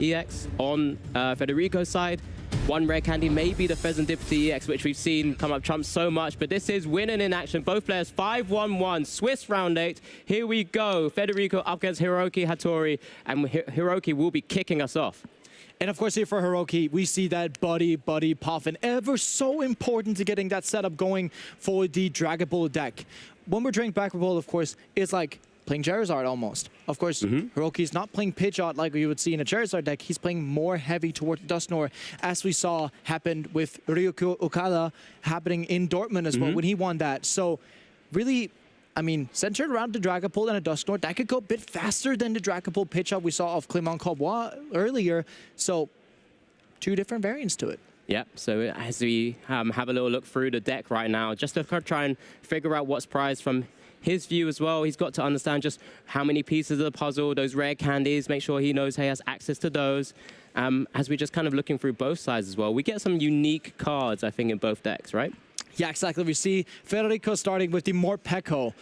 EX on Federico's side. One rare candy, maybe the Pheasantipity EX, which we've seen come up trumps so much, but this is winning in action. Both players 5-1-1, Swiss round 8. Here we go. Federico up against Hiroaki Hattori, and Hiroaki will be kicking us off. And of course here for Hiroaki, we see that buddy puffin, ever so important to getting that setup going for the Dragon Ball deck. When we're drinking Dragon Ball, of course, it's like playing Charizard almost. Of course, Hiroki's not playing Pidgeot like you would see in a Charizard deck. He's playing more heavy towards Dusknoir, as we saw happened with Ryuko Okada happening in Dortmund as well when he won that. So really, I mean, centered around the Dragapult and a Dusknoir, that could go a bit faster than the Dragapult Pidgeot we saw of Clement Caubois earlier. So two different variants to it. Yep, so as we have a little look through the deck right now, just to try and figure out what's prized from his view as well, he's got to understand just how many pieces of the puzzle, those rare candies, make sure he knows he has access to those. As we're just kind of looking through both sides as well, we get some unique cards, I think, in both decks, right? Yeah, exactly. We see Federico starting with the Morpeko.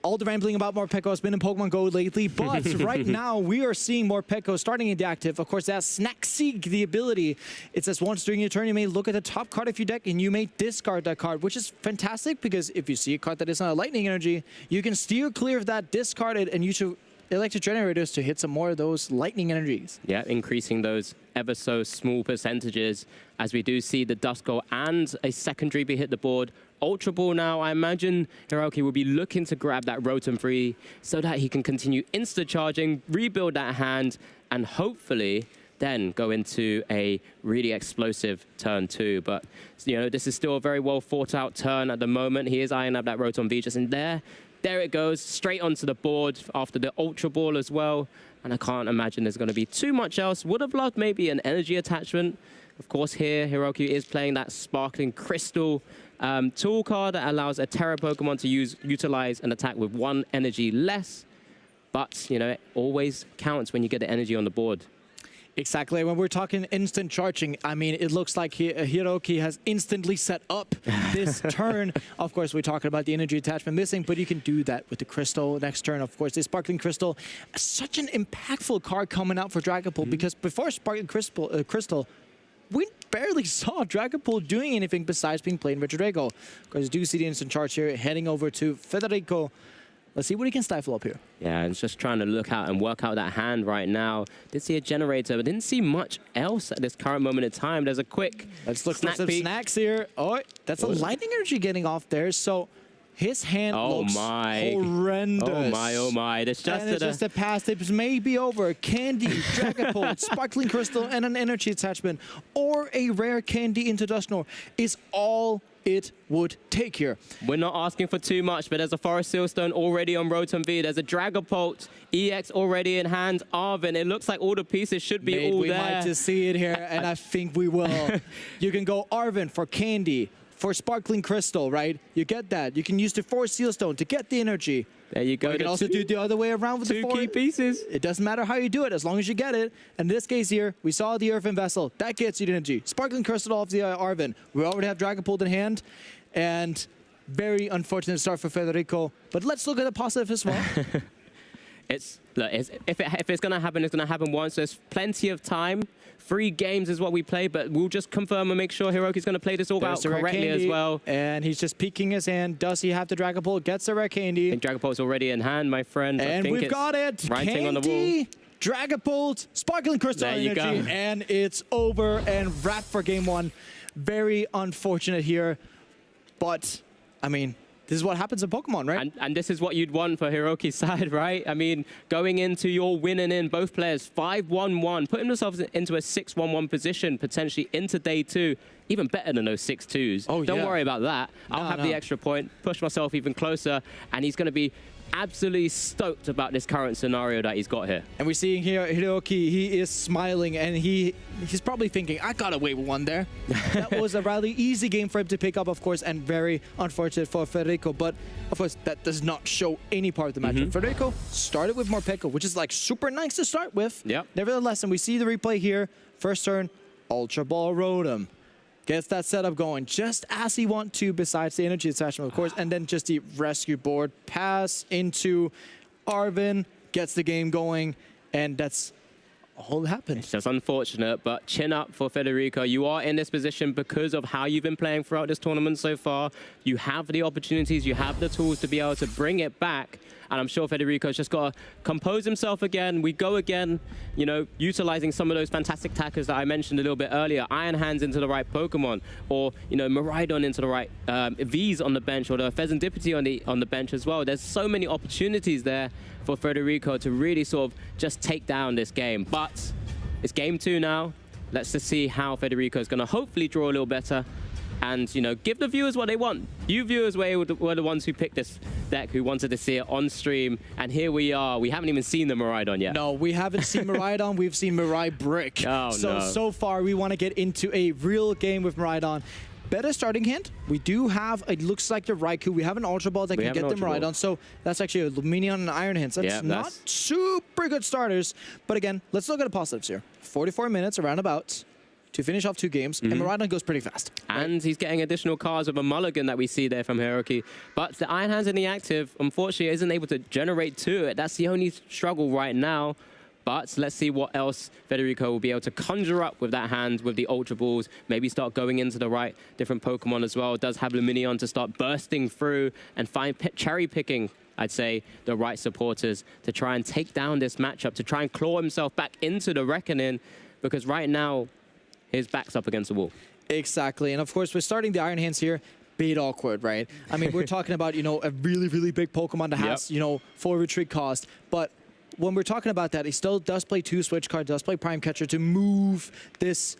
All the rambling about Morpeko has been in Pokemon Go lately, but right now we are seeing Morpeko starting in the active. Of course, that's Snack Seek, the ability. It says once during your turn, you may look at the top card of your deck and you may discard that card, which is fantastic because if you see a card that is not a lightning energy, you can steer clear of that, discard it, and use your electric generators to hit some more of those lightning energies. Yeah, increasing those ever so small percentages as we do see the Duskull and a secondary be hit the board. Ultra Ball now, I imagine Hiroaki will be looking to grab that Rotom free so that he can continue insta-charging, rebuild that hand, and hopefully then go into a really explosive turn 2. But, you know, this is still a very well thought out turn at the moment. He is eyeing up that Rotom V just in there. There it goes, straight onto the board after the Ultra Ball as well. And I can't imagine there's going to be too much else. Would have loved maybe an energy attachment. Of course, here, Hiroaki is playing that Sparkling Crystal tool card that allows a Terra Pokemon to utilize an attack with 1 energy less. But, you know, it always counts when you get the energy on the board. Exactly. When we're talking instant charging, I mean, it looks like Hiroaki has instantly set up this turn. Of course, we're talking about the energy attachment missing, but you can do that with the Crystal next turn. Of course, the Sparkling Crystal, such an impactful card coming out for Dragapult because before Sparkling Crystal, we barely saw Dragapult doing anything besides being played with Regidrago. Of course, you do see the instant charge here, heading over to Federico. Let's see what he can stifle up here. Yeah, and just trying to look out and work out that hand right now. Did see a generator, but didn't see much else at this current moment in time. There's a quick Let's look for some snacks here. Oh, that's a lightning energy getting off there. So his hand looks horrendous. Oh my. It's just a pass. It may be over. Candy, Dragapult, Sparkling Crystal, and an energy attachment, or a rare candy into Dusknoir is all it would take here. We're not asking for too much, but there's a Forest Sealstone already on Rotom V. There's a Dragapult EX already in hand. Arvin, it looks like all the pieces should be all there. We might just see it here, and I think we will. You can go Arvin for candy, for Sparkling Crystal, right? You get that. You can use the Forest Sealstone to get the energy. There you go. You can also do the other way around with the 2 key pieces. It doesn't matter how you do it, as long as you get it. And in this case here, we saw the Earthen Vessel. That gets you the energy. Sparkling Crystal off the Arvin. We already have Dragapult in hand. And very unfortunate start for Federico. But let's look at the positive as well. If it's going to happen, it's going to happen once. There's plenty of time. 3 games is what we play, but we'll just confirm and make sure Hiroki's going to play this all out correctly as well. And he's just peeking his hand. Does he have the Dragapult? Gets the rare candy. I think Dragapult's already in hand, my friend. And we've got it. Writing on the wall. Dragapult, Sparkling Crystal energy, and it's over and wrapped for game 1. Very unfortunate here, but I mean, this is what happens in Pokemon, right? And this is what you'd want for Hiroki's side, right? I mean, going into your winning in, both players 5-1-1, putting themselves into a 6-1-1 position, potentially into day 2. Even better than those 6-2s. Oh, Don't worry about that. I'll have the extra point, push myself even closer, and he's going to be absolutely stoked about this current scenario that he's got here. And we're seeing here Hiroaki, he is smiling, and he's probably thinking, I got away with one there. That was a rather easy game for him to pick up, of course, and very unfortunate for Federico. But, of course, that does not show any part of the matchup. Federico started with Morpeko, which is, like, super nice to start with. Yep. Nevertheless, and we see the replay here, first turn, Ultra Ball Rotom. Gets that setup going just as he wants to, besides the energy attachment, of course, and then just the rescue board pass into Arvin, gets the game going, and that's all happened. It's just unfortunate, but chin up for Federico. You are in this position because of how you've been playing throughout this tournament so far. You have the opportunities, you have the tools to be able to bring it back. And I'm sure Federico's just got to compose himself again. We go again, you know, utilizing some of those fantastic attackers that I mentioned a little bit earlier. Iron Hands into the right Pokemon, or, you know, Miraidon into the right V's on the bench, or the Pheasantipity on the bench as well. There's so many opportunities there for Federico to really sort of just take down this game. But it's game 2 now. Let's just see how Federico is going to hopefully draw a little better and, you know, give the viewers what they want. You viewers were the ones who picked this deck, who wanted to see it on stream, and here we are. We haven't even seen the Miraidon yet. No, we haven't seen Miraidon. We've seen Mirai Brick. Oh, So far, we want to get into a real game with Miraidon. Better starting hand. We do have, it looks like the Raikou. We have an Ultra Ball that can get the Miraidon. So that's actually a Luminion and Iron Hands. That's not super good starters. But again, let's look at the positives here. 44 minutes around about to finish off 2 games, and Miraidon goes pretty fast. And he's getting additional cards with a mulligan that we see there from Hiroaki. But the Iron Hands in the active, unfortunately, isn't able to generate 2. That's the only struggle right now. But let's see what else Federico will be able to conjure up with that hand, with the Ultra Balls. Maybe start going into the right different Pokemon as well. Does have Luminion to start bursting through and find cherry-picking, I'd say, the right supporters to try and take down this matchup, to try and claw himself back into the reckoning. Because right now, his back's up against the wall. Exactly. And of course, we're starting the Iron Hands here. Bit awkward, right? I mean, we're talking about, you know, a really, really big Pokemon that has, you know, 4 retreat cost. But when we're talking about that, he still does play 2 switch cards, does play Prime Catcher to move this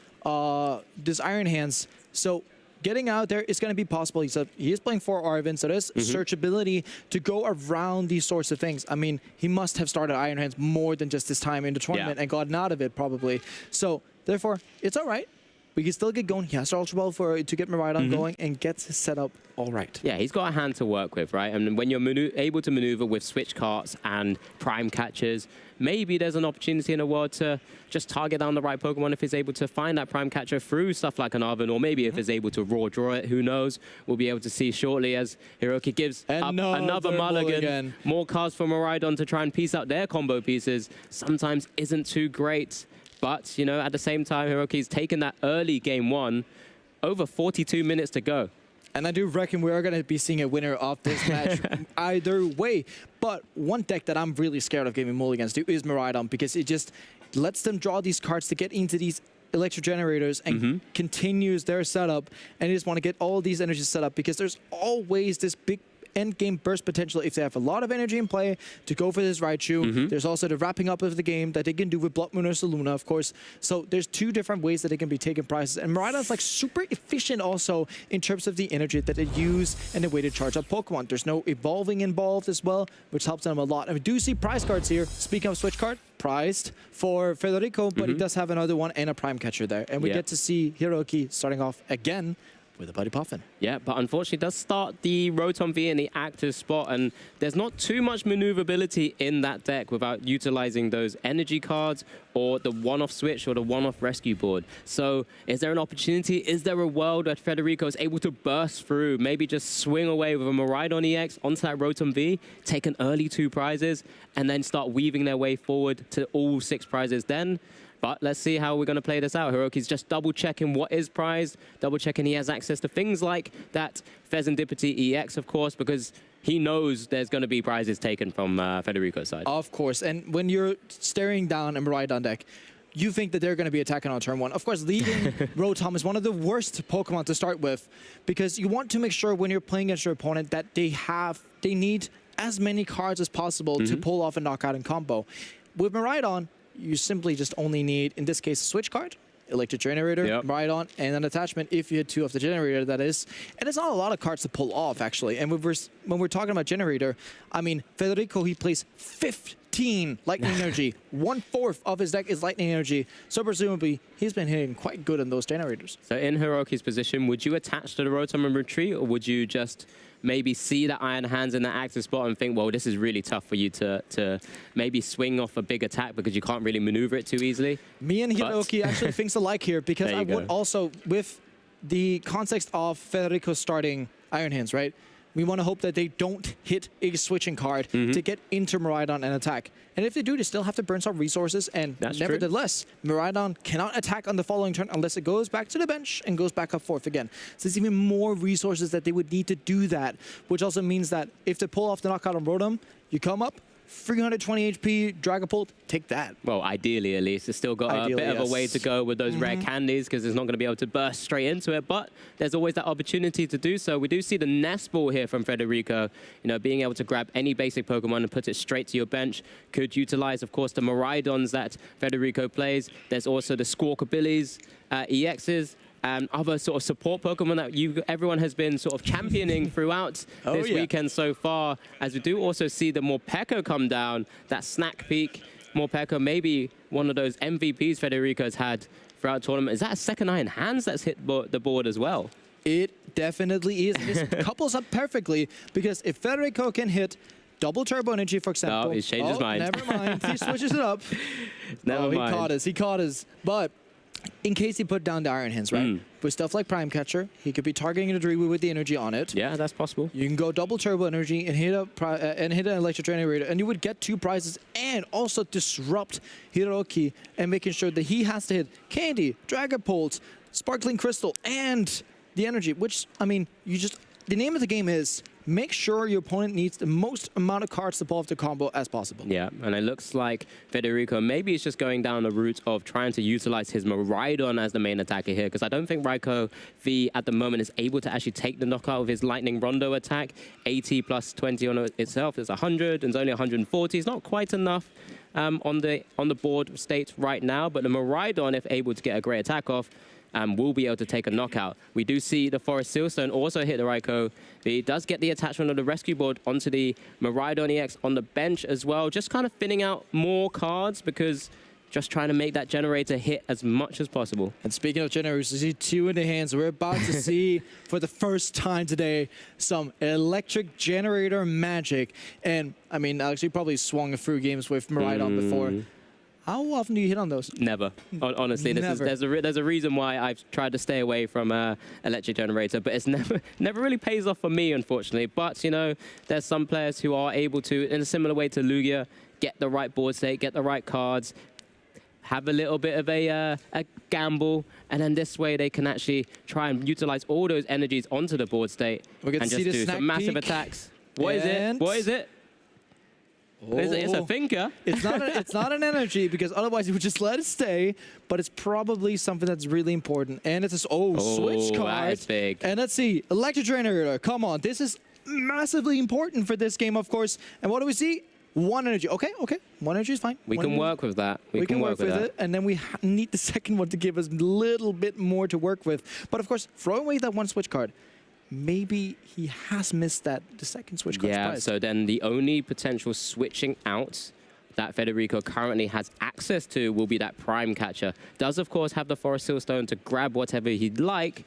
this Iron Hands. So getting out there is going to be possible. He is playing 4 Arven, so there's searchability to go around these sorts of things. I mean, he must have started Iron Hands more than just this time in the tournament and gotten out of it, probably. So therefore, it's all right. We can still get going. He has to Ultra Ball to get Miraidon going and gets his setup all right. Yeah, he's got a hand to work with, right? And when you're able to maneuver with switch carts and prime catchers, maybe there's an opportunity in the world to just target down the right Pokemon if he's able to find that prime catcher through stuff like an Arven, or maybe if he's able to raw draw it, who knows? We'll be able to see shortly as Hiroaki gives up another mulligan. More cards for Miraidon to try and piece out their combo pieces. Sometimes isn't too great. But, you know, at the same time, Hiroaki's taken that early game 1, over 42 minutes to go. And I do reckon we are going to be seeing a winner of this match either way. But one deck that I'm really scared of giving mulligans to is Miraidon, because it just lets them draw these cards to get into these electro generators and continues their setup. And they just want to get all these energies set up, because there's always this big end game burst potential if they have a lot of energy in play to go for this Raichu. There's also the wrapping up of the game that they can do with Blood Moon or Saluna, of course. So there's 2 different ways that they can be taking prizes. And Miraidon's like super efficient also in terms of the energy that they use and the way to charge up Pokemon. There's no evolving involved as well, which helps them a lot. And we do see prize cards here. Speaking of switch card, prized for Federico, but he does have another one and a prime catcher there. And we get to see Hiroaki starting off again with a Buddy Puffin. Yeah, but unfortunately does start the Rotom V in the active spot, and there's not too much maneuverability in that deck without utilizing those energy cards or the one-off switch or the one-off rescue board. So is there an opportunity? Is there a world where Federico is able to burst through, maybe just swing away with a Miraidon EX onto that Rotom V, take an early 2 prizes, and then start weaving their way forward to all 6 prizes then? But let's see how we're going to play this out. Hiroaki's just double-checking what is prized, double-checking he has access to things like that Pheasantipity EX, of course, because he knows there's going to be prizes taken from Federico's side. Of course, and when you're staring down a Miraidon deck, you think that they're going to be attacking on turn 1. Of course, leading Rotom is one of the worst Pokemon to start with, because you want to make sure when you're playing against your opponent that they need as many cards as possible to pull off a knockout and combo. With Miraidon, you simply just only need, in this case, a switch card, electric generator, Miraidon, and an attachment if you had 2 of the generator, that is. And it's not a lot of cards to pull off, actually. And when we're talking about generator, I mean, Federico, he plays 15 lightning energy. 1/4 of his deck is lightning energy. So presumably, he's been hitting quite good on those generators. So in Hiroaki's position, would you attach to the Rotom and retreat, or would you just maybe see the Iron Hands in that active spot and think, well, this is really tough for you to maybe swing off a big attack because you can't really maneuver it too easily? Me and Hiroaki actually thinks alike here, because I would also, with the context of Federico starting Iron Hands, right? We want to hope that they don't hit a switching card to get into Miraidon and attack. And if they do, they still have to burn some resources. And nevertheless, Miraidon cannot attack on the following turn unless it goes back to the bench and goes back up fourth again. So there's even more resources that they would need to do that, which also means that if they pull off the knockout on Rotom, you come up, 320 HP, Dragapult, take that. Well, ideally at least. It's still got a bit of a way to go with those rare candies because it's not going to be able to burst straight into it, but there's always that opportunity to do so. We do see the Nest Ball here from Federico, you know, being able to grab any basic Pokemon and put it straight to your bench. Could utilize, of course, the Miraidons that Federico plays. There's also the Squawkabillies, EXs, and other sort of support Pokemon that everyone has been sort of championing throughout this weekend so far. As we do also see the Morpeko come down, that snack peak. Morpeko, maybe one of those MVPs Federico has had throughout the tournament. Is that a second Iron Hands that's hit the board as well? It definitely is. This couples up perfectly because if Federico can hit double Turbo Energy, for example. No, he's changed his mind. Never mind. He switches it up. Never mind. He caught us. But in case he put down the Iron Hands, right? With stuff like Prime Catcher, he could be targeting an Adrewi with the energy on it. Yeah, that's possible. You can go double Turbo Energy and hit an Electric Generator, and you would get 2 prizes and also disrupt Hiroaki and making sure that he has to hit Candy, Dragapult, Sparkling Crystal, and the energy, which, I mean, the name of the game is make sure your opponent needs the most amount of cards to pull off the combo as possible. Yeah, and it looks like Federico maybe is just going down the route of trying to utilize his Miraidon as the main attacker here, because I don't think Raikou V at the moment is able to actually take the knockout of his Lightning Rondo attack. 80 plus 20 on itself is 100, and it's only 140. It's not quite enough on the board state right now, but the Miraidon, if able to get a great attack off, will be able to take a knockout. We do see the Forest Sealstone also hit the Raikou. He does get the attachment of the rescue board onto the Miraidon EX on the bench as well. Just kind of thinning out more cards because just trying to make that generator hit as much as possible. And speaking of generators, you see 2 in the hands. We're about to see, for the first time today, some electric generator magic. And, I mean, Alex, you probably swung through games with Miraidon before. How often do you hit on those? Never. Honestly, there's a reason why I've tried to stay away from electric generator, but it's never really pays off for me, unfortunately. But you know, there's some players who are able to, in a similar way to Lugia, get the right board state, get the right cards, have a little bit of a gamble, and then this way they can actually try and utilize all those energies onto the board state and just do some massive attacks. What is it? What is it? Oh. It's a thinker. It's not an energy because otherwise you would just let it stay. But it's probably something that's really important. And it's switch card. That's big. And let's see, Electric Generator. Come on, this is massively important for this game, of course. And what do we see? 1 energy. Okay. 1 energy is fine. We can work with that. We can work with it. And then we need the second one to give us a little bit more to work with. But of course, throwing away that 1 switch card. Maybe he has missed the second switch card. Yeah, so then the only potential switching out that Federico currently has access to will be that Prime Catcher. Does, of course, have the Forest Sealstone to grab whatever he'd like,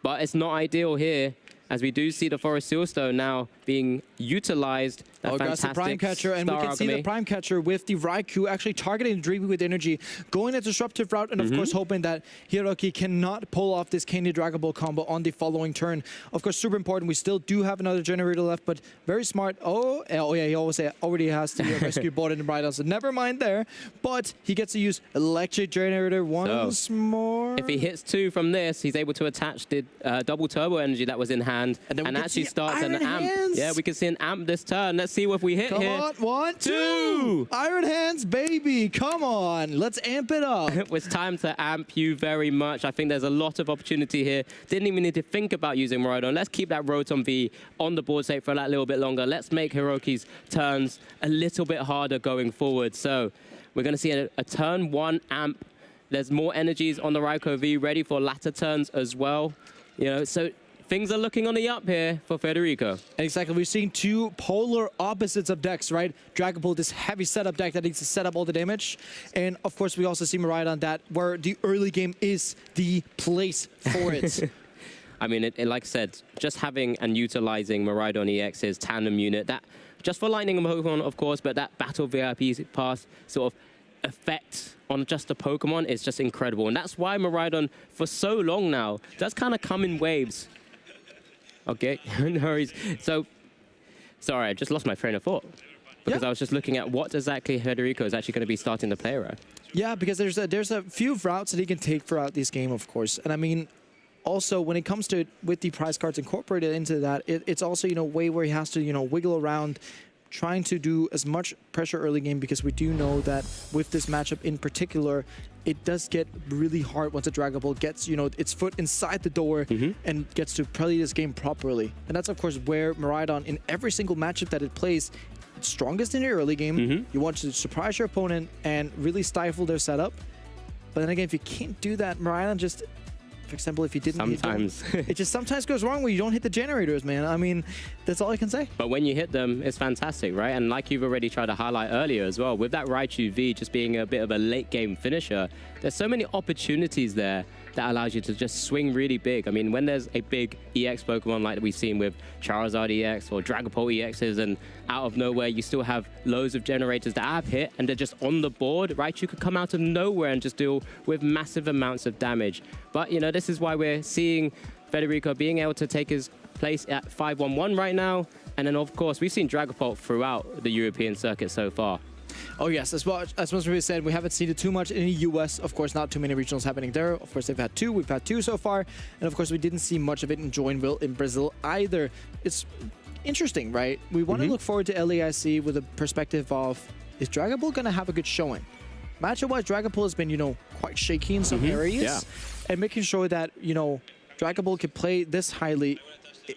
but it's not ideal here, as we do see the Forest Sealstone now being utilized. That's the Prime Catcher, and we can see the Prime Catcher with the Raikou actually targeting Dreamy with energy, going a disruptive route, and of course hoping that Hiroaki cannot pull off this Candy Dragon Ball combo on the following turn. Of course, super important. We still do have another generator left, but very smart. Oh yeah, he already has the rescue board in the Miraidon, so never mind there. But he gets to use Electric Generator once more. If he hits 2 from this, he's able to attach the double Turbo Energy that was in hand, and actually starts an amp. Yeah, we can see an amp this turn. Let's see if we hit here. Come on, 1, 2. Iron Hands, baby. Come on. Let's amp it up. It's time to amp you very much. I think there's a lot of opportunity here. Didn't even need to think about using Miraidon. Let's keep that Rotom V on the board state for that little bit longer. Let's make Hiroki's turns a little bit harder going forward. So we're going to see a turn 1 amp. There's more energies on the Raikou V ready for latter turns as well. You know, so things are looking on the up here for Federico. Exactly. We've seen 2 polar opposites of decks, right? Dragapult, this heavy setup deck that needs to set up all the damage. And, of course, we also see Miraidon that where the early game is the place for it. I mean, like I said, just having and utilizing Miraidon EX's tandem unit, that just for Lightning and Pokemon, of course, but that Battle VIP Pass sort of effect on just the Pokemon is just incredible. And that's why Miraidon, for so long now, does kind of come in waves. Okay, no worries. So Sorry, I just lost my train of thought. Because I was just looking at what exactly Federico is actually going to be starting to play around. Yeah, because there's a few routes that he can take throughout this game, of course. And I mean, also when it comes to it, with the prize cards incorporated into that, it's also, you know, way where he has to, you know, wiggle around, trying to do as much pressure early game, because we do know that with this matchup in particular, it does get really hard once a Dragon Ball gets, you know, its foot inside the door and gets to play this game properly. And that's, of course, where Miraidon, in every single matchup that it plays, it's strongest in the early game. You want to surprise your opponent and really stifle their setup. But then again, if you can't do that, Miraidon just... For example, if you didn't... Sometimes. It just sometimes goes wrong when you don't hit the generators, man. I mean, that's all I can say. But when you hit them, it's fantastic, right? And like you've already tried to highlight earlier as well, with that Raichu V just being a bit of a late game finisher, there's so many opportunities there that allows you to just swing really big. I mean, when there's a big EX Pokemon like we've seen with Charizard EX or Dragapult EXs, and out of nowhere you still have loads of generators that have hit and they're just on the board, Raichu could come out of nowhere and just deal with massive amounts of damage. But, you know, this is why we're seeing Federico being able to take his place at 5-1-1 right now. And then, of course, we've seen Dragapult throughout the European circuit so far. Oh, yes. As we said, we haven't seen it too much in the US. Of course, not too many regionals happening there. Of course, they've had two. We've had two so far. And, of course, we didn't see much of it in Joinville in Brazil either. It's interesting, right? We want to look forward to LAIC with a perspective of, is Dragon Ball going to have a good showing? Matchup-wise, Dragon Ball has been, you know, quite shaky in some areas. Yeah. And making sure that, you know, Dragon Ball can play this highly,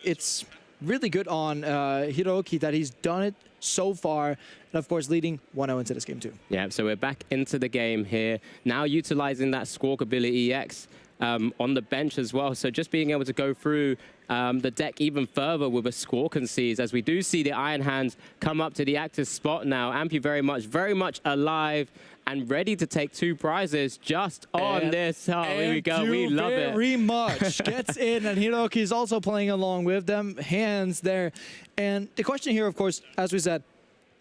it's really good on Hiroaki that he's done it so far. And, of course, leading 1-0 into this game, too. Yeah, so we're back into the game here. Now utilizing that Squawk ability EX on the bench as well. So just being able to go through the deck even further with a Squawk and Seize, as we do see the Iron Hands come up to the active spot now. Ampy very much alive and ready to take two prizes just on this. Oh, here we go. We love it. Very much gets in, and Hiroaki is also playing along with them. Hands there. And the question here, of course, as we said,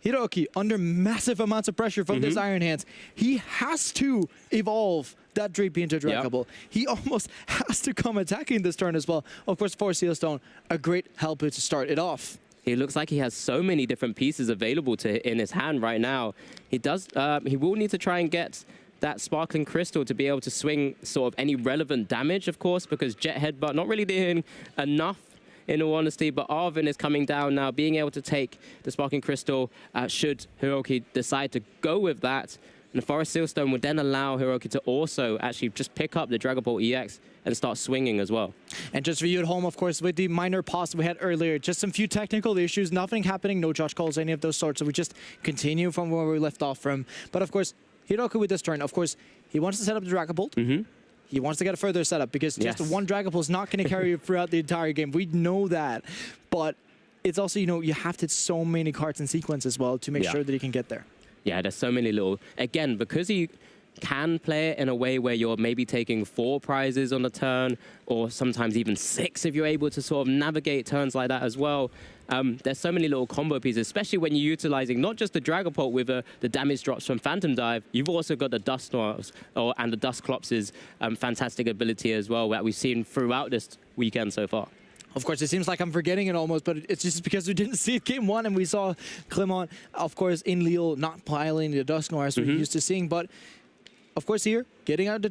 Hiroaki, under massive amounts of pressure from this Iron Hands, he has to evolve that Dreepy into Dragon Ball. He almost has to come attacking this turn as well. Of course, for Seal Stone, a great helper to start it off. He looks like he has so many different pieces available in his hand right now. He does. He will need to try and get that Sparkling Crystal to be able to swing sort of any relevant damage, of course, because Jet Headbutt not really doing enough, in all honesty. But Arvin is coming down now, being able to take the Sparking Crystal should Hiroaki decide to go with that. And the Forest Sealstone would then allow Hiroaki to also actually just pick up the Dragon Ball EX and start swinging as well. And just for you at home, of course, with the minor pause we had earlier, just some few technical issues, nothing happening, no Josh calls, any of those sorts. So we just continue from where we left off from. But of course, Hiroaki with this turn, of course, he wants to set up the Dragon Bolt. He wants to get a further setup because just one Dragon Ball is not going to carry you throughout the entire game. We know that. But it's also, you know, you have to hit so many cards in sequence as well to make sure that he can get there. Yeah, there's so many little... Again, because he can play it in a way where you're maybe taking 4 prizes on a turn, or sometimes even 6 if you're able to sort of navigate turns like that as well. There's so many little combo pieces, especially when you're utilizing not just the Dragapult with the damage drops from Phantom Dive, you've also got the Dust Noirs and the Dusclops' fantastic ability as well that we've seen throughout this weekend so far. Of course, it seems like I'm forgetting it almost, but it's just because we didn't see it game 1 and we saw Clement, of course, in Lille not piling the Dusk Noir as we're used to seeing. But, of course, here, getting out the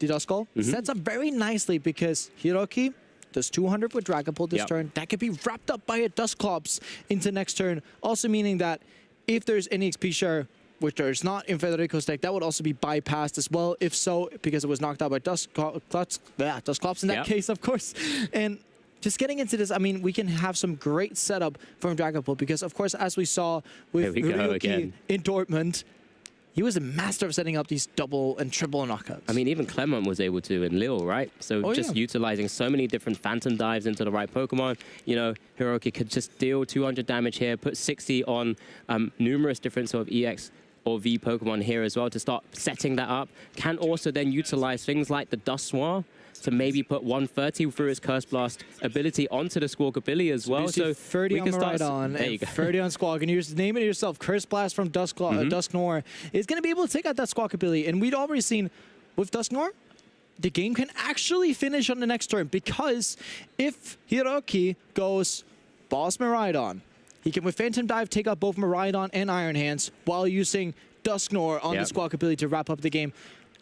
Duskull sets up very nicely because Hiroaki does 200 with Dragapult this turn. That could be wrapped up by a Dusclops into next turn. Also meaning that if there's any XP share, which there's not in Federico's deck, that would also be bypassed as well, if so, because it was knocked out by Dusclops in that case, of course. And just getting into this, I mean, we can have some great setup from Dragapult because, of course, as we saw with Hiroaki in Dortmund, he was a master of setting up these double and triple knockouts. I mean, even Clement was able to in Lille, right? So just utilizing so many different Phantom Dives into the right Pokemon. You know, Hiroaki could just deal 200 damage here, put 60 on numerous different sort of EX or V Pokemon here as well to start setting that up. Can also then utilize things like the Dust Noir to maybe put 130 through his Curse Blast ability onto the Squawk ability as well. So 30 on Miraidon and 30 on Squawk. And you just name it yourself. Curse Blast from Dusk Noir is going to be able to take out that Squawk ability. And we'd already seen with Dusk Noir, the game can actually finish on the next turn because if Hiroaki goes Boss Miraidon, He can, with Phantom Dive, take out both Miraidon and Iron Hands while using Dusknoir on the Squawk ability to wrap up the game.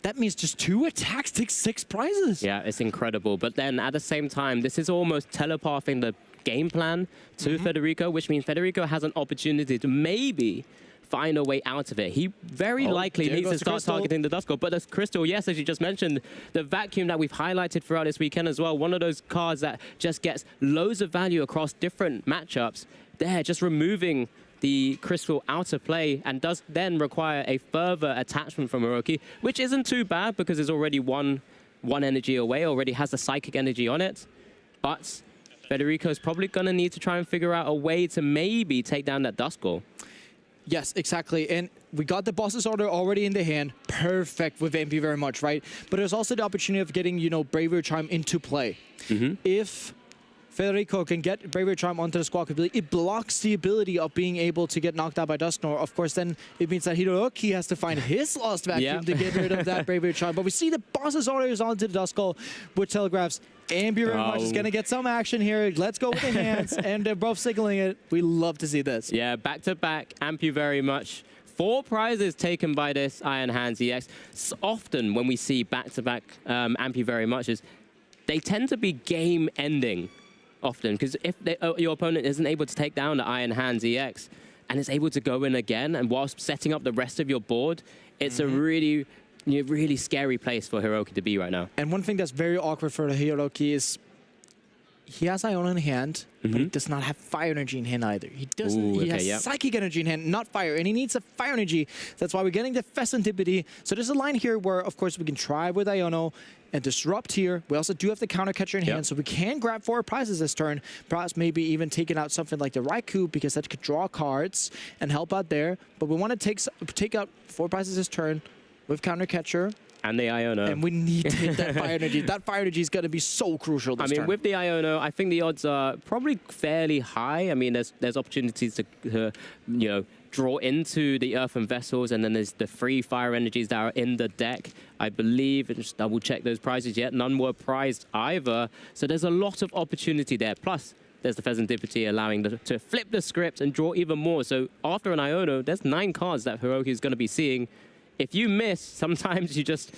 That means just 2 attacks take 6 prizes. Yeah, it's incredible. But then at the same time, this is almost telepathing the game plan to Federico, which means Federico has an opportunity to maybe find a way out of it. He very likely needs to start targeting the Dusknoir. But as Crystal, yes, as you just mentioned, the vacuum that we've highlighted throughout this weekend as well, one of those cards that just gets loads of value across different matchups. There, just removing the Crystal out of play and does then require a further attachment from Hiroaki, which isn't too bad because it's already one energy away, already has the psychic energy on it. But Federico's probably going to need to try and figure out a way to maybe take down that Dusknoir. Yes, exactly. And we got the boss's order already in the hand. Perfect with MP very much, right? But there's also the opportunity of getting, Bravery Charm into play. If Federico can get Bravery Charm onto the Squawk ability, it blocks the ability of being able to get knocked out by Dusknoir. Of course, then it means that Hiroaki has to find his lost vacuum to get rid of that Bravery Charm. But we see the boss's order is onto the Dusknoir, which telegraphs Ambu very much is going to get some action here. Let's go with the hands, and they're both signaling it. We love to see this. Yeah, back-to-back, Ampu very much. 4 prizes taken by this Iron Hands EX. So often when we see back-to-back Ampu very much, they tend to be game-ending often, because if your opponent isn't able to take down the Iron Hands EX and is able to go in again, and whilst setting up the rest of your board, it's a really scary place for Hiroaki to be right now. And one thing that's very awkward for Hiroaki is he has Iona in hand, but he does not have fire energy in hand either. He doesn't. He has psychic energy in hand, not fire, and he needs a fire energy. That's why we're getting the Festivity. So there's a line here where, of course, we can try with Iono and disrupt here. We also do have the counter catcher in hand, so we can grab 4 prizes this turn. Perhaps maybe even taking out something like the Raikou, because that could draw cards and help out there. But we want to take out 4 prizes this turn with counter catcher. And the Iono. And we need to hit that fire energy. That fire energy is going to be so crucial this turn. With the Iono, I think the odds are probably fairly high. I mean, there's opportunities to draw into the Earthen Vessels, and then there's the free fire energies that are in the deck. I believe, and just double check those prizes yet, none were prized either. So there's a lot of opportunity there. Plus, there's the Festivity allowing to flip the script and draw even more. So after an Iono, there's 9 cards that Hiroaki is going to be seeing. If you miss, sometimes you just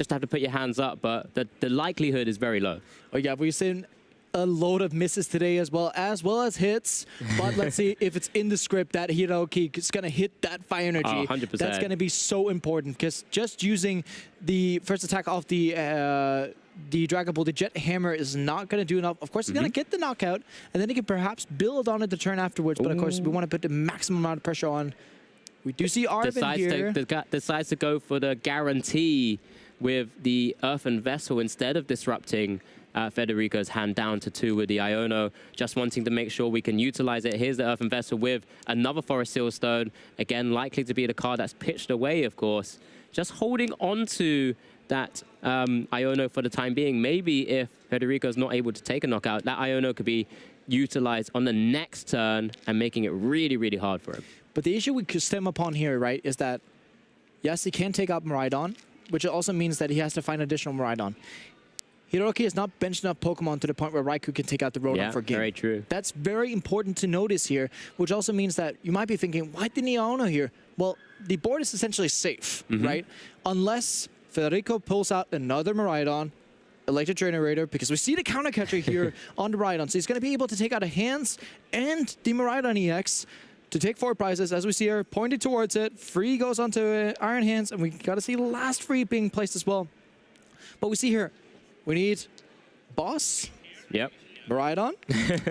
have to put your hands up, but the likelihood is very low. Oh yeah, we've seen a load of misses today as well as hits. But let's see if it's in the script that Hiroaki is going to hit that fire energy. 100%. That's going to be so important, because just using the first attack off the Dragon Ball, the Jet Hammer, is not going to do enough. Of course, he's going to get the knockout, and then he can perhaps build on it the turn afterwards. But of course, we want to put the maximum amount of pressure on. We do see Arvin here. Decides to go for the guarantee with the Earthen Vessel instead of disrupting Federico's hand down to 2 with the Iono, just wanting to make sure we can utilize it. Here's the Earthen Vessel with another Forest Seal Stone. Again, likely to be the card that's pitched away, of course. Just holding on to that Iono for the time being. Maybe if Federico's not able to take a knockout, that Iono could be utilized on the next turn and making it really, really hard for him. But the issue we could stem upon here, right, is that, yes, he can take out Miraidon, which also means that he has to find additional Miraidon. Hiroaki has not benched enough Pokemon to the point where Raikou can take out the Rotom for game. Very true. That's very important to notice here, which also means that you might be thinking, why didn't he Iono here? Well, the board is essentially safe, right? Unless Federico pulls out another Miraidon, Electric Generator, because we see the counter catcher here on the Miraidon. So he's going to be able to take out a Hands and the Miraidon EX to take 4 prizes, as we see here, pointed towards it. Free goes onto Iron Hands, and we got to see the last free being placed as well. But we see here, we need Boss, Miraidon,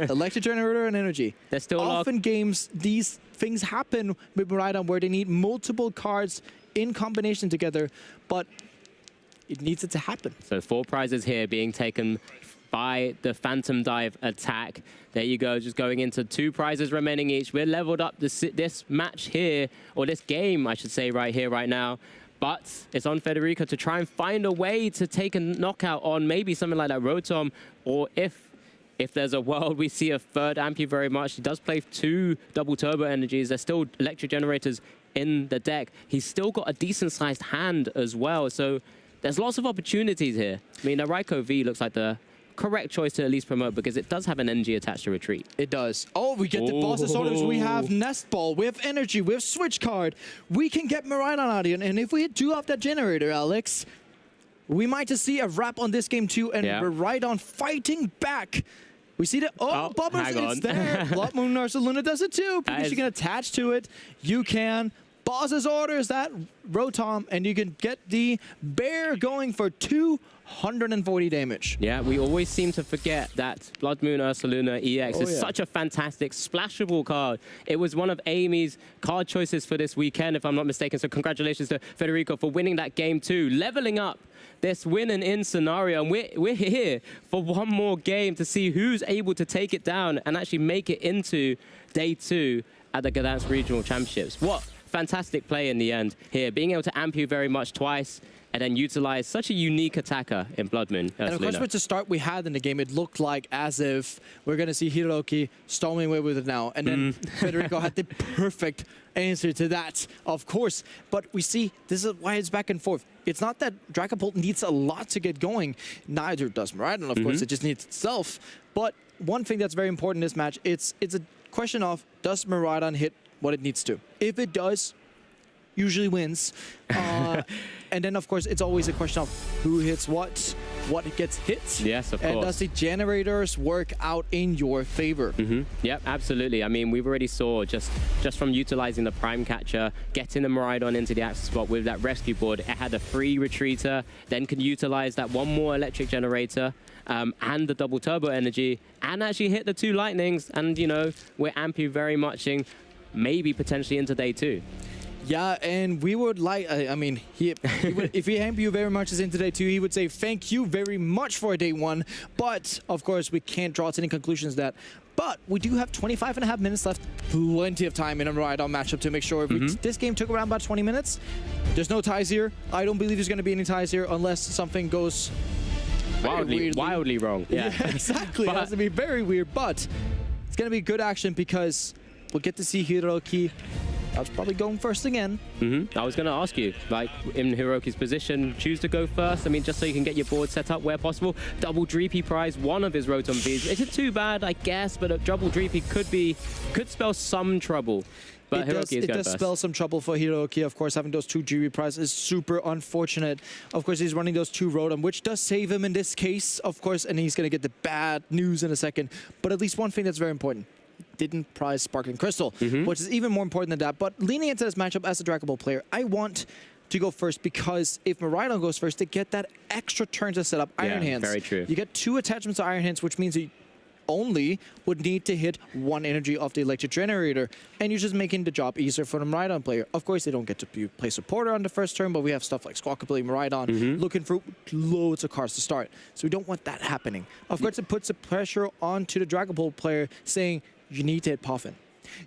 Electric Generator, and Energy. There's still often games, these things happen with Miraidon where they need multiple cards in combination together, but it needs it to happen. So 4 prizes here being taken by the Phantom Dive attack. There you go, just going into 2 prizes remaining each. We're leveled up this match here, or this game, I should say, right here, right now. But it's on Federico to try and find a way to take a knockout on maybe something like that Rotom, or if there's a world we see a third Ampu very much. He does play 2 double turbo energies. There's still Electric Generators in the deck. He's still got a decent-sized hand as well, so there's lots of opportunities here. I mean, the Raikou V looks like the correct choice to at least promote because it does have an energy attached to retreat. It does. Oh, we get the boss's orders. We have Nest Ball. We have Energy. We have Switch Card. We can get Miraidon out here. And if we do have that generator, Alex, we might just see a wrap on this game too. And Miraidon fighting back. We see the Bubbles, it's there. Blood Moon Ursaluna does it too because you can attach to it. You can boss's orders that Rotom, and you can get the bear going for 240 damage. Yeah, we always seem to forget that Blood Moon Ursaluna EX is such a fantastic splashable card. It was one of Amy's card choices for this weekend, if I'm not mistaken. So congratulations to Federico for winning that game too, leveling up this win and in scenario. And we're here for one more game to see who's able to take it down and actually make it into day 2 at the Gdańsk Regional Championships. What fantastic play in the end here, being able to amp you very much twice and then utilize such a unique attacker in Blood Moon. And of course, with the start we had in the game, it looked like as if we're going to see Hiroaki storming away with it now. And then Federico had the perfect answer to that, of course. But we see this is why it's back and forth. It's not that Dragapult needs a lot to get going. Neither does Miraidon, of course. It just needs itself. But one thing that's very important in this match, it's a question of, does Miraidon hit what it needs to? If it does, usually wins. And then, of course, it's always a question of who hits what gets hit. Yes, of course. And does the generators work out in your favor? Yep, absolutely. I mean, we've already saw just from utilizing the Prime Catcher, getting the Miraidon into the access spot with that rescue board, it had a free retreater, then can utilize that one more electric generator, and the double turbo energy, and actually hit the 2 lightnings. And, you know, we're amping very much in, maybe potentially into day 2. Yeah, and we would like, I mean, he would, if he amp you very much as into day 2, he would say thank you very much for day 1. But, of course, we can't draw to any conclusions that. But we do have 25.5 minutes left. Plenty of time in a Miraidon matchup to make sure. If this game took around about 20 minutes, there's no ties here. I don't believe there's going to be any ties here unless something goes wildly wrong. Yeah, exactly. It has to be very weird. But it's going to be good action because we'll get to see Hiroaki. I was probably going first again. I was going to ask you, like, in Hiroki's position, choose to go first. I mean, just so you can get your board set up where possible. Double Dreepy prize, one of his Rotom Vs. Isn't too bad, I guess, but a double Dreepy could spell some trouble. But it does spell some trouble for Hiroaki. Of course, having those 2 Dreepy prizes is super unfortunate. Of course, he's running those 2 Rotom, which does save him in this case, of course, and he's going to get the bad news in a second. But at least one thing that's very important. Didn't prize Sparkling Crystal, which is even more important than that. But leaning into this matchup as a Dragapult player, I want to go first because if Miraidon goes first, they get that extra turn to set up Iron Hands. Very true. You get 2 attachments to Iron Hands, which means you only would need to hit 1 energy off the electric generator, and you're just making the job easier for the Miraidon player. Of course, they don't get to play supporter on the first turn, but we have stuff like Squawkabilly, Miraidon, looking for loads of cards to start. So we don't want that happening. Of course, it puts the pressure onto the Dragapult player, saying, you need to hit Puffin.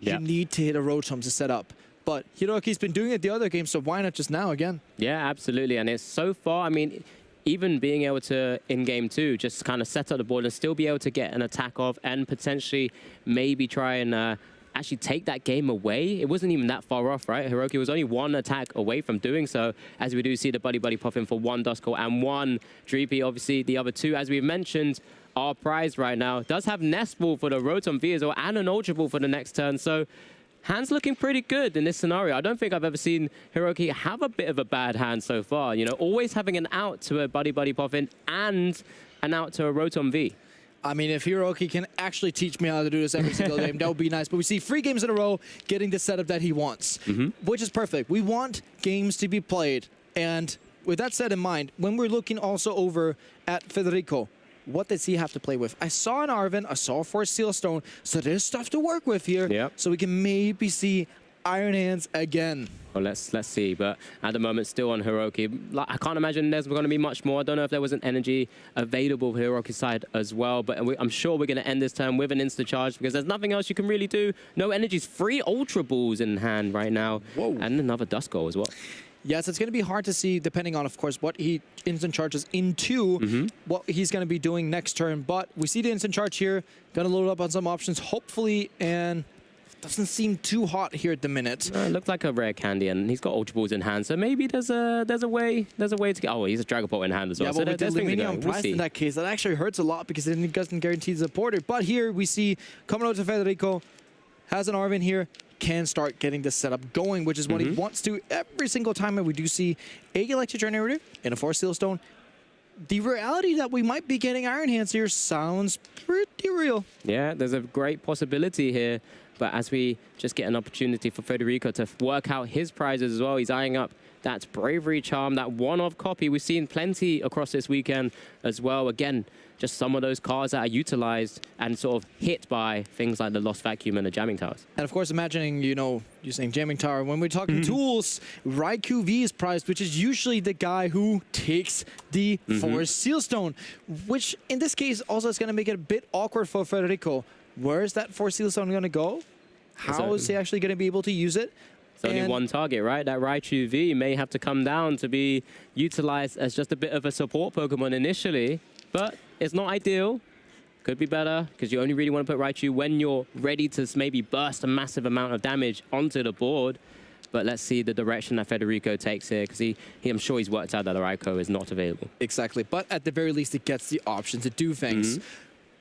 You need to hit a Rotom to set up. But Hiroaki's been doing it the other games, so why not just now again? Yeah, absolutely. And it's so far, I mean, even being able to, in game 2, just kind of set up the board and still be able to get an attack off and potentially maybe try and actually take that game away. It wasn't even that far off, right? Hiroaki was only 1 attack away from doing so, as we do see the Buddy Buddy Puffin for 1 Duskull and 1 Dreepy. Obviously, the other 2, as we've mentioned, our prize right now does have Nest Ball for the Rotom V as well, and an Ultra Ball for the next turn. So hand's looking pretty good in this scenario. I don't think I've ever seen Hiroaki have a bit of a bad hand so far. You know, always having an out to a Buddy Buddy Puffin and an out to a Rotom V. I mean, if Hiroaki can actually teach me how to do this every single game, that would be nice. But we see 3 games in a row getting the setup that he wants, which is perfect. We want games to be played. And with that said in mind, when we're looking also over at Federico, what does he have to play with? I saw an Arven, I saw a Force Seal Stone, so there's stuff to work with here. So we can maybe see Iron Hands again. Well, let's see. But at the moment, still on Hiroaki. I can't imagine there's going to be much more. I don't know if there was an energy available for Hiroki's side as well. But I'm sure we're going to end this turn with an insta charge because there's nothing else you can really do. No energies. 3 Ultra Balls in hand right now. And another Duskull as well. Yes, it's going to be hard to see, depending on, of course, what he instant charges into, what he's going to be doing next turn. But we see the instant charge here. Going to load up on some options, hopefully, and doesn't seem too hot here at the minute. It looked like a rare candy, and he's got Ultra Balls in hand, so maybe there's a way to get. Oh, he's a Dragon Ball in hand as well. Yeah, so but with the there's things Luminion going. We'll price see. in that case, that actually hurts a lot because it doesn't guarantee the supporter. But here we see coming out to Federico, has an Arvin here, can start getting this setup going, which is what he wants to every single time. And we do see a Electric Generator and a Force Seal Stone. The reality that we might be getting Iron Hands here sounds pretty real. Yeah, there's a great possibility here. But as we just get an opportunity for Federico to work out his prizes as well, he's eyeing up that Bravery Charm, that one-off copy. We've seen plenty across this weekend as well. Again, just some of those cards that are utilized and sort of hit by things like the Lost Vacuum and the Jamming Towers. And of course, imagining, you know, you're saying Jamming Tower. When we're talking tools, Raikou V is prized, which is usually the guy who takes the Force Seal Stone, which in this case also is going to make it a bit awkward for Federico. Where is that Force Seal Stone going to go? How is he actually going to be able to use it? It's only one target, right? That Raichu V may have to come down to be utilized as just a bit of a support Pokemon initially, but it's not ideal. Could be better, because you only really want to put Raichu when you're ready to maybe burst a massive amount of damage onto the board. But let's see the direction that Federico takes here, because I'm sure he's worked out that the Raikou is not available. Exactly, but at the very least, it gets the option to do things.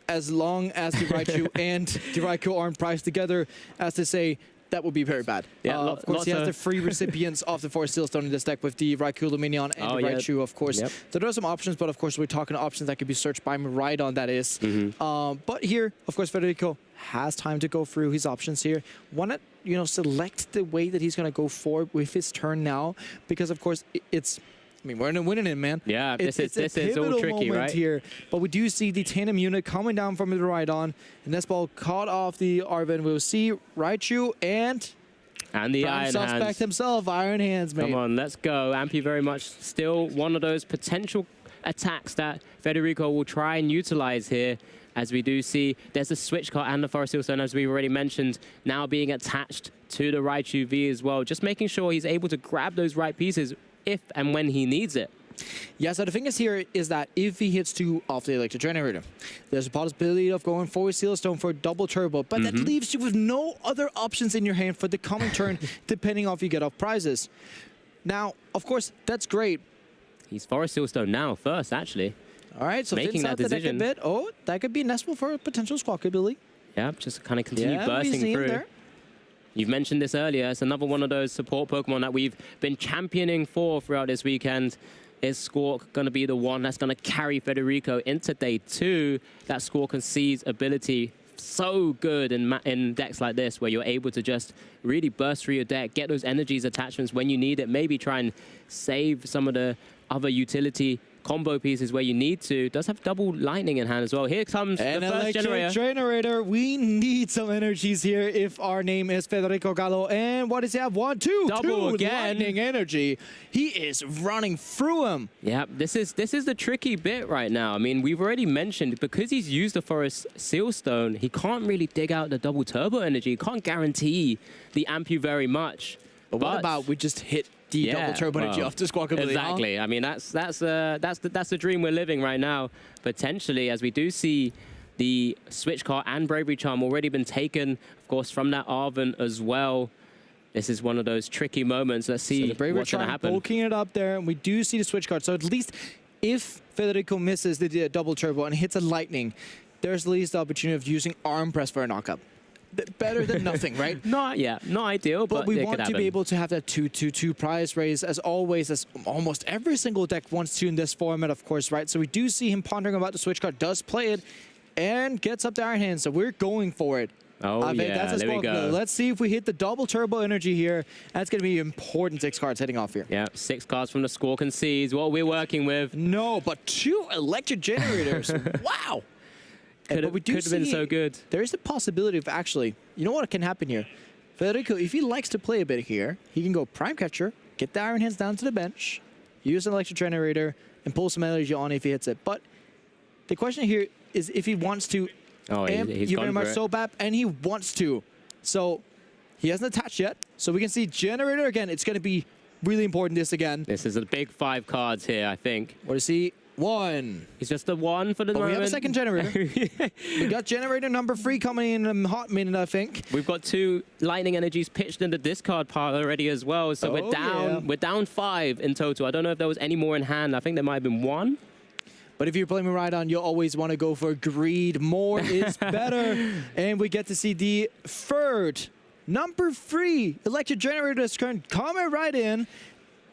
As long as the Raichu and the Raikou aren't priced together, as to say, that would be very bad. Yeah, of course, he has the free recipients of the Force Seal Stone in this deck with the Raikou Luminion and the Raichu, of course. Yep. So there are some options, but of course, we're talking options that could be searched by Miraidon, that is. But here, of course, Federico has time to go through his options here. Why not, you know, select the way that he's going to go forward with his turn now? Because, of course, it's... I mean, we're in a winning it, man. Yeah, this is all tricky, right? Here, but we do see the Tandem unit coming down from the Miraidon, and this ball caught off the Arvin. We'll see Raichu and the Iron Hands. Suspect himself, Iron Hands, mate. Come on, let's go. Ampy very much still one of those potential attacks that Federico will try and utilize here. As we do see, there's a Switch card and the Forest Seal Stone, as we already mentioned, now being attached to the Raichu V as well. Just making sure he's able to grab those right pieces if and when he needs it. Yeah, so the thing is here is that if he hits 2 off the Electric Generator, there's a possibility of going for Seal Stone for double turbo, but that leaves you with no other options in your hand for the coming turn, depending on if you get off prizes. Now, of course, that's great. He's Forest Seal Stone now first, actually. All right, so making that decision. Bit. Oh, that could be Nestable for a potential squawk ability. Yeah, just kind of continue bursting through. There. You've mentioned this earlier. It's another one of those support Pokemon that we've been championing for throughout this weekend. Is Squawk going to be the one that's going to carry Federico into day 2? That Squawk and Seize ability, so good in decks like this, where you're able to just really burst through your deck, get those energies attachments when you need it, maybe try and save some of the other utility combo pieces where you need to. Does have double lightning in hand as well. Here comes the first generator. We need some energies here if our name is Federico Gallo. And what does he have? 1, 2, double again. Lightning energy. He is running through him. Yeah, this is the tricky bit right now. I mean, we've already mentioned, because he's used the Forest Seal Stone, he can't really dig out the double turbo energy. He can't guarantee the Ampu very much. But what about we just hit the double turbo energy off the Squawk ability? Exactly. I mean, that's the dream we're living right now. Potentially, as we do see the Switch card and Bravery Charm already been taken, of course, from that Arvin as well. This is one of those tricky moments. Let's see what's going to happen. Poking it up there, and we do see the Switch card. So at least if Federico misses the double turbo and hits a lightning, there's at least the opportunity of using Arm Press for a knockup. Better than nothing, right? Not ideal, but we want to be able to have that 2/2/2 prize raise as always, as almost every single deck wants to in this format, of course, right? So we do see him pondering about the Switch card, does play it, and gets up the Iron Hand. So we're going for it. Oh, yeah, there we go. Let's see if we hit the double turbo energy here. That's going to be important 6 cards heading off here. Yeah, 6 cards from the Squawk and Seize, what we're working with. No, but 2 Electric Generators. Wow. Could have been so good. There is a possibility of actually, you know what can happen here? Federico, if he likes to play a bit here, he can go Prime Catcher, get the Iron Hands down to the bench, use an Electric Generator, and pull some energy on if he hits it. But the question here is if he wants to amp Yubin so bad, and he wants to. So he hasn't attached yet. So we can see Generator again. It's going to be really important this again. This is a big 5 cards here, I think. What is he? 1. He's just the 1 for the moment. We have a second generator. We got generator number 3 coming in a hot minute, I think. We've got 2 lightning energies pitched in the discard pile already as well. So we're down. Yeah. We're down 5 in total. I don't know if there was any more in hand. I think there might have been 1. But if you're playing with Rhydon, you'll always want to go for greed. More is better. And we get to see the third, number 3 electric generator coming right in.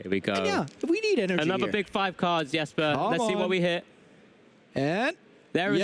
Here we go. And yeah, we need energy. Another here. big 5 cards, Jesper. Let's see what we hit. And there is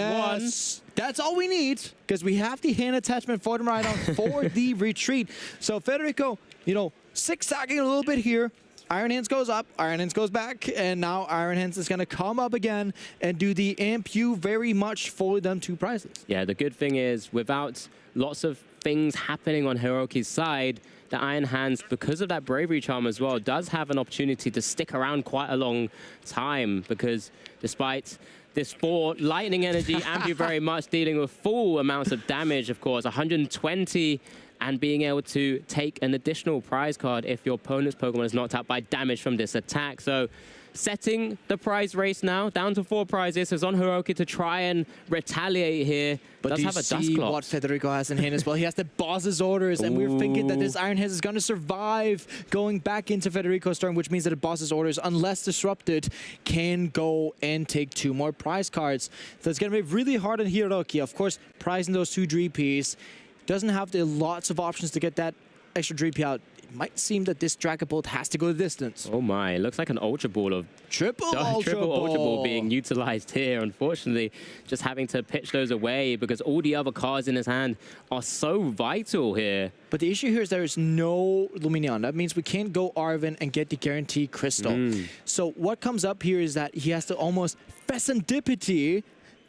1. That's all we need, because we have the hand attachment for the Rhydon for the retreat. So Federico, you know, zigzagging a little bit here. Iron Hands goes up, Iron Hands goes back, and now Iron Hands is going to come up again and do the impu very much for them 2 prizes. Yeah, the good thing is, without lots of things happening on Hiroki's side, the Iron Hands, because of that Bravery Charm as well, does have an opportunity to stick around quite a long time, because despite this 4 lightning energy, Ambu very much dealing with full amounts of damage, of course, 120, and being able to take an additional prize card if your opponent's Pokemon is knocked out by damage from this attack. So setting the prize race now down to 4 prizes. It's on Hiroki to try and retaliate here. But do you see what Federico has in hand as well? He has the boss's orders, and we're thinking that this Iron Hands is going to survive going back into Federico's turn, which means that the boss's orders, unless disrupted, can go and take 2 more prize cards. So it's going to be really hard on Hiroki. Of course, prizing those 2 Dreepies. Doesn't have the lots of options to get that extra Dreepy out. It might seem that this Dragon Bolt has to go the distance. Oh my, it looks like an Ultra Ball of... Triple Ultra Ball being utilized here. Unfortunately, just having to pitch those away because all the other cards in his hand are so vital here. But the issue here is there is no Lumineon. That means we can't go Arven and get the guaranteed crystal. So what comes up here is that he has to almost Serendipity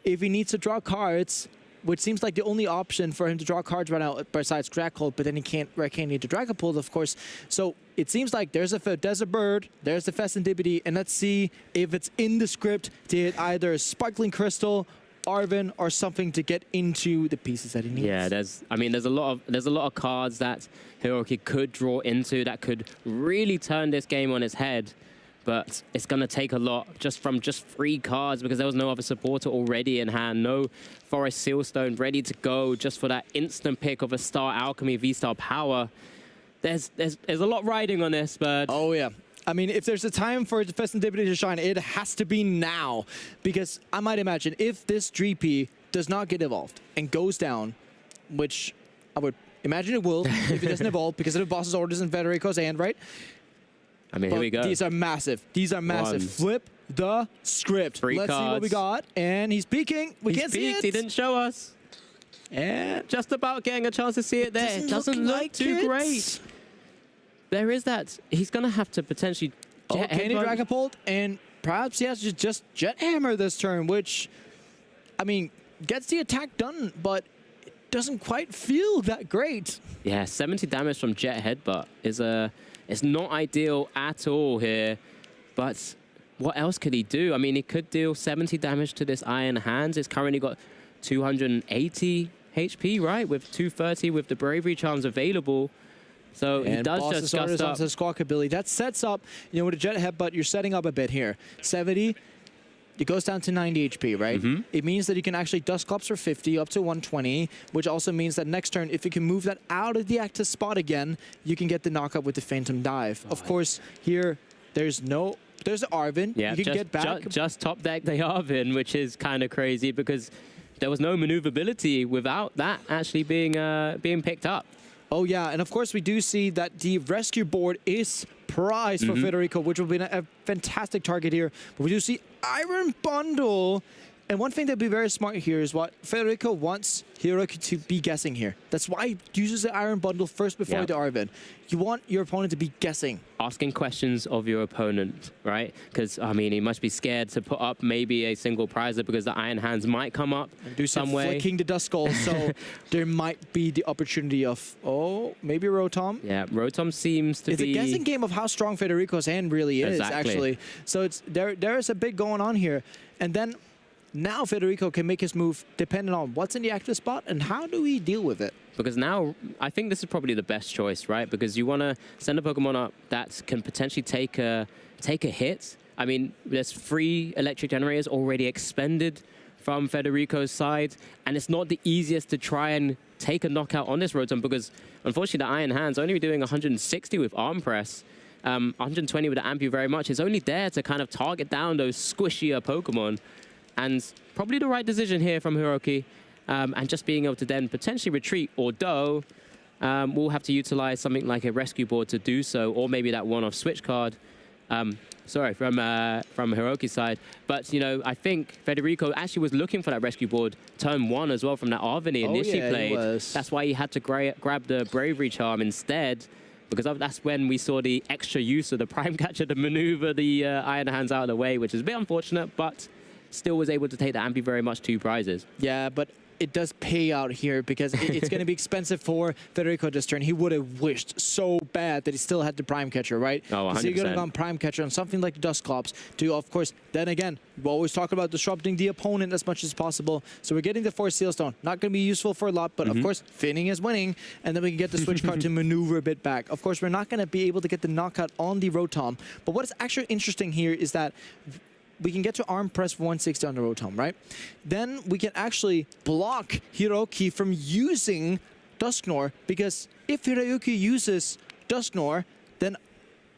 if he needs to draw cards, which seems like the only option for him to draw cards right now besides Crackhold, but then he can't need to Dragapult, of course. So it seems like there's a bird, there's the Serendipity, and let's see if it's in the script to hit either a Sparkling Crystal, Arven, or something to get into the pieces that he needs. Yeah, there's a lot of cards that Hiroki could draw into that could really turn this game on its head. But it's going to take a lot from 3 cards because there was no other supporter already in hand. No Forest Sealstone ready to go just for that instant pick of a Star Alchemy V-Star Power. There's a lot riding on this, but... Oh, yeah. I mean, if there's a time for the Serendipity to shine, it has to be now. Because I might imagine if this Dreepy does not get evolved and goes down, which I would imagine it will if it doesn't evolve because of the boss's orders in Federico's hand, right? I mean, here we go. These are massive. These are massive. Flip the script. 3 Let's cards. see what we got. And he's peeking. We can't see it. He didn't show us. And just about getting a chance to see it there. It doesn't look too great. There is that. He's going to have to potentially... Can he Dragapult? And perhaps he has to just Jet Hammer this turn, which, I mean, gets the attack done, but it doesn't quite feel that great. Yeah, 70 damage from Jet Headbutt is it's not ideal at all here, but what else could he do? I mean, he could deal 70 damage to this Iron Hands. It's currently got 280 HP, right? With 230 with the Bravery Charms available. So he does just gust up. Onto the Squawk ability. That sets up, you know, with a Jet Headbutt, you're setting up a bit here. 70, it goes down to 90 HP, right? It means that you can actually Dusclops for 50 up to 120, which also means that next turn, if you can move that out of the active spot again, you can get the knockup with the Phantom Dive. Of course, here, there's the Arven. Yeah, you can get back. Just top deck the Arven, which is kind of crazy because there was no maneuverability without that actually being picked up. Oh, yeah, and of course, we do see that the rescue board is prized for Federico, which will be a fantastic target here. But we do see Iron Bundle. And one thing that'd be very smart here is what Federico wants Hiroki to be guessing here. That's why he uses the Iron Bundle first before the Arven. You want your opponent to be guessing. Asking questions of your opponent, right? Because, I mean, he must be scared to put up maybe a single prizer because the Iron Hands might come up some way. Flicking the Duskull, so there might be the opportunity of, maybe Rotom. Yeah, Rotom seems to be... It's a guessing game of how strong Federico's hand really is, actually. So there is a bit going on here. And then... now Federico can make his move depending on what's in the active spot and how do we deal with it. Because now, I think this is probably the best choice, right? Because you want to send a Pokemon up that can potentially take a hit. I mean, there's 3 electric generators already expended from Federico's side, and it's not the easiest to try and take a knockout on this Rotom because, unfortunately, the Iron Hand's only doing 160 with Arm Press, 120 with the Ampu very much. It's only there to kind of target down those squishier Pokemon, and probably the right decision here from Hiroaki, and just being able to then potentially retreat, although we'll have to utilize something like a rescue board to do so, or maybe that one-off switch card. Sorry, from Hiroki's side. But, you know, I think Federico actually was looking for that rescue board turn 1 as well from that Arvin he initially played. He was. That's why he had to grab the Bravery Charm instead, because that's when we saw the extra use of the Prime Catcher to maneuver the Iron Hands out of the way, which is a bit unfortunate, but still was able to take the Ampi very much 2 prizes. Yeah, but it does pay out here because it's going to be expensive for Federico this turn. He would have wished so bad that he still had the Prime Catcher, right? Oh, 100%. So he could have gone Prime Catcher on something like Dusclops to, of course, then again, we always talk about disrupting the opponent as much as possible. So we're getting the Force Seal Stone. Not going to be useful for a lot, but of course, Finning is winning, and then we can get the Switch card to maneuver a bit back. Of course, we're not going to be able to get the knockout on the Rotom, but what is actually interesting here is that we can get to Arm Press for 160 on the Rotom, right? Then we can actually block Hiroaki from using Dusknoir, because if Hiroaki uses Dusknoir, then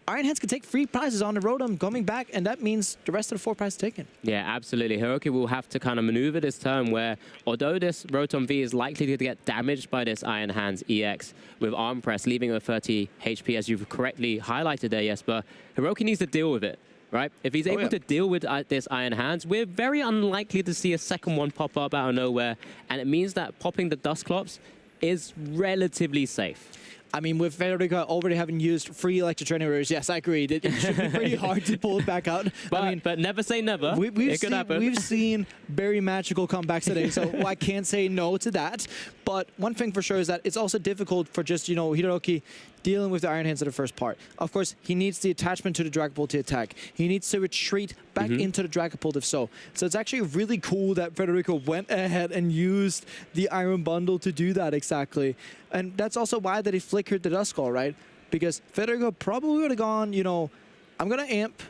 Iron Hands can take 3 prizes on the Rotom coming back, and that means the rest of the 4 prizes taken. Yeah, absolutely. Hiroaki will have to kind of maneuver this turn where, although this Rotom V is likely to get damaged by this Iron Hands EX with Arm Press, leaving a 30 HP, as you've correctly highlighted there, Jesper, Hiroaki needs to deal with it. Right? If he's able to deal with this Iron Hands, we're very unlikely to see a second one pop up out of nowhere. And it means that popping the Dusclops is relatively safe. I mean, with Federico already having used 3 electric generators, yes, I agree. It should be pretty hard to pull it back out. But never say never. It could happen. We've seen very magical comebacks today, so I can't say no to that. But one thing for sure is that it's also difficult for just, you know, Hiroaki dealing with the Iron Hands at the first part. Of course, he needs the attachment to the Dragapult to attack. He needs to retreat back into the Dragapult if so. So it's actually really cool that Federico went ahead and used the Iron Bundle to do that exactly. And that's also why that he flickered the Duskull, right? Because Federico probably would have gone, you know, I'm going to amp,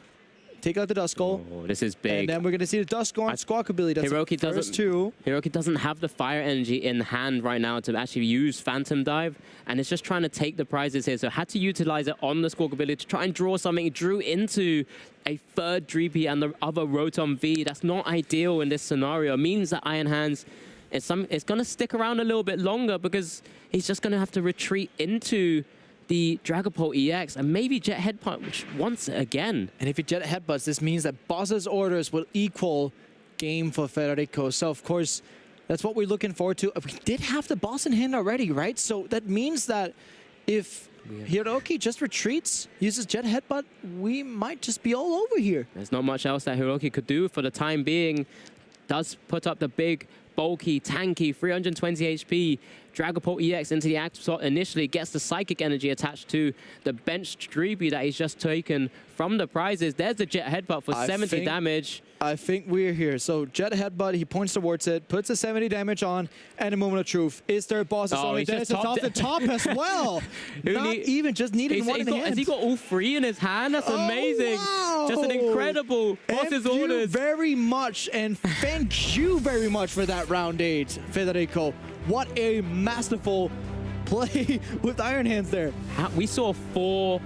take out the Duskull. Oh, this is big. And then we're going to see the Duskull Squawk ability. That's Hiroaki doesn't have the fire energy in hand right now to actually use Phantom Dive, and it's just trying to take the prizes here. So had to utilize it on the Squawk ability to try and draw something. He drew into a 3rd Dreepy and the other Rotom V. That's not ideal in this scenario. It means that Iron Hands, it's going to stick around a little bit longer because he's just going to have to retreat into the Dragapult EX and maybe Jet Headbutt once again. And if he Jet Headbutts, this means that boss's orders will equal game for Federico. So, of course, that's what we're looking forward to. We did have the boss in hand already, right? So that means that if Hiroaki just retreats, uses Jet Headbutt, we might just be all over here. There's not much else that Hiroaki could do for the time being. Does put up the big, bulky, tanky, 320 HP Dragapult EX into the active slot initially, gets the Psychic Energy attached to the benched Dreepy that he's just taken from the prizes. There's the Jet Headbutt for 70 damage. I think we're here. So Jet Headbutt, he points towards it, puts a 70 damage on, and a moment of truth. Is there a boss? It's it's off the top as well. Not even just needing one in hand. Has he got all 3 in his hand? That's amazing. Wow. Just an incredible boss's orders. Thank you very much, and thank you very much for that round 8, Federico. What a masterful play with Iron Hands there. We saw 4